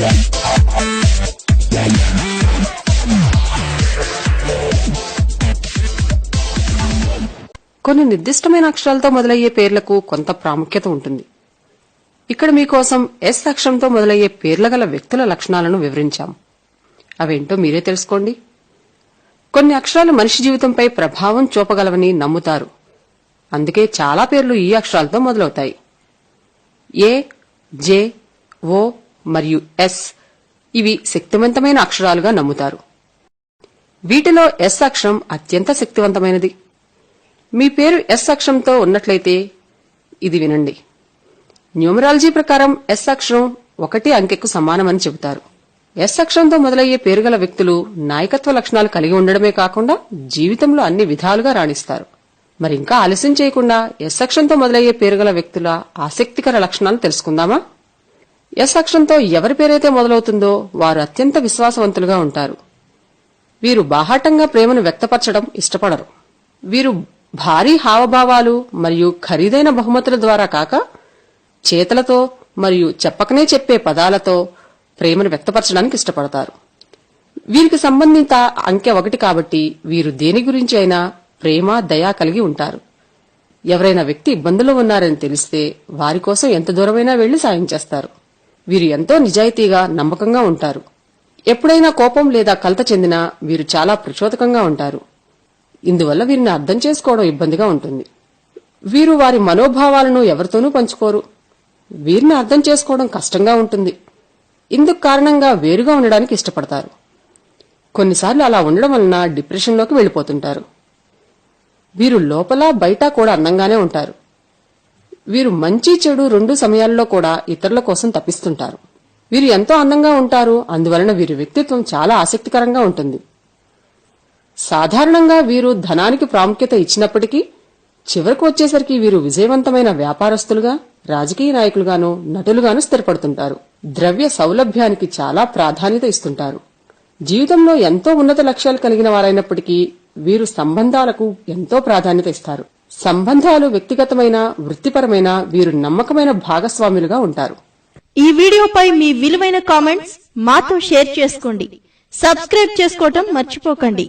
కొన్ని నిర్దిష్టమైన అక్షరాలతో మొదలయ్యే పేర్లకు కొంత ప్రాముఖ్యత ఉంటుంది. ఇక్కడ మీకోసం ఎస్ అక్షరంతో మొదలయ్యే పేర్ల గల వ్యక్తుల లక్షణాలను వివరించాం. అవేంటో మీరే తెలుసుకోండి. కొన్ని అక్షరాలు మనిషి జీవితంపై ప్రభావం చూపగలవని నమ్ముతారు. అందుకే చాలా పేర్లు ఈ అక్షరాలతో మొదలవుతాయి. ఏ, జే, ఓ మరియు ఎస్ ఇవి శక్తివంతమైన అక్షరాలుగా నమ్ముతారు. వీటిలో ఎస్ అక్షరం అత్యంత శక్తివంతమైనది. మీ పేరు ఎస్ అక్షరంతో ఉన్నట్లయితే ఇది వినండి. న్యూమరాలజీ ప్రకారం ఎస్ అక్షరం 1 అంకెకు సమానమని చెబుతారు. ఎస్ అక్షరంతో మొదలయ్యే పేరుగల వ్యక్తులు నాయకత్వ లక్షణాలు కలిగి ఉండడమే కాకుండా జీవితంలో అన్ని విధాలుగా రాణిస్తారు. మరింకా ఆలస్యం చేయకుండా ఎస్ అక్షరంతో మొదలయ్యే పేరుగల వ్యక్తుల ఆసక్తికర లక్షణాలు తెలుసుకుందామా? ఎస్ అక్షరంతో ఎవరి పేరైతే మొదలవుతుందో వారు అత్యంత విశ్వాసవంతులుగా ఉంటారు. వీరు బాహాటంగా ప్రేమను వ్యక్తపరచడం ఇష్టపడరు. వీరు భారీ హావభావాలు మరియు ఖరీదైన బహుమతుల ద్వారా కాక చేతలతో మరియు చెప్పకనే చెప్పే పదాలతో ప్రేమను వ్యక్తపరచడానికి ఇష్టపడతారు. వీరికి సంబంధిత అంకె 1 కాబట్టి వీరు దేని గురించి అయినా ప్రేమ, దయ కలిగి ఉంటారు. ఎవరైనా వ్యక్తి ఇబ్బందుల్లో ఉన్నారని తెలిస్తే వారి కోసం ఎంత దూరమైనా వెళ్లి సాయం చేస్తారు. వీరు ఎంతో నిజాయితీగా, నమ్మకంగా ఉంటారు. ఎప్పుడైనా కోపం లేదా కలత చెందినా వీరు చాలా ప్రచోదకంగా ఉంటారు. ఇందువల్ల వీరిని అర్థం చేసుకోవడం ఇబ్బందిగా ఉంటుంది. వీరు వారి మనోభావాలను ఎవరితోనూ పంచుకోరు. వీరిని అర్థం చేసుకోవడం కష్టంగా ఉంటుంది. ఇందుకు కారణంగా వేరుగా ఉండడానికి ఇష్టపడతారు. కొన్నిసార్లు అలా ఉండడం వలన డిప్రెషన్లోకి వెళ్లిపోతుంటారు. వీరు లోపల బయట కూడా అందంగానే ఉంటారు. వీరు మంచి చెడు 2 సమయాల్లో కూడా ఇతరుల కోసం తప్పిస్తుంటారు. వీరు ఎంతో అందంగా ఉంటారు. అందువలన వీరి వ్యక్తిత్వం చాలా ఆసక్తికరంగా ఉంటుంది. సాధారణంగా వీరు ధనానికి ప్రాముఖ్యత ఇచ్చినప్పటికీ చివరకు వచ్చేసరికి వీరు విజయవంతమైన వ్యాపారస్తులుగా, రాజకీయ నాయకులుగాను, నటులుగాను స్థిరపడుతుంటారు. ద్రవ్య సౌలభ్యానికి చాలా ప్రాధాన్యత ఇస్తుంటారు. జీవితంలో ఎంతో ఉన్నత లక్ష్యాలు కలిగిన వారైనప్పటికీ వీరు సంబంధాలకు ఎంతో ప్రాధాన్యత ఇస్తారు. సంబంధాలు వ్యక్తిగతమైన, వృత్తిపరమైన వీరు నమ్మకమైన భాగస్వాములుగా ఉంటారు. ఈ వీడియోపై మీ విలువైన కామెంట్స్ మాతో షేర్ చేసుకోండి. సబ్స్క్రైబ్ చేసుకోవటం మర్చిపోకండి.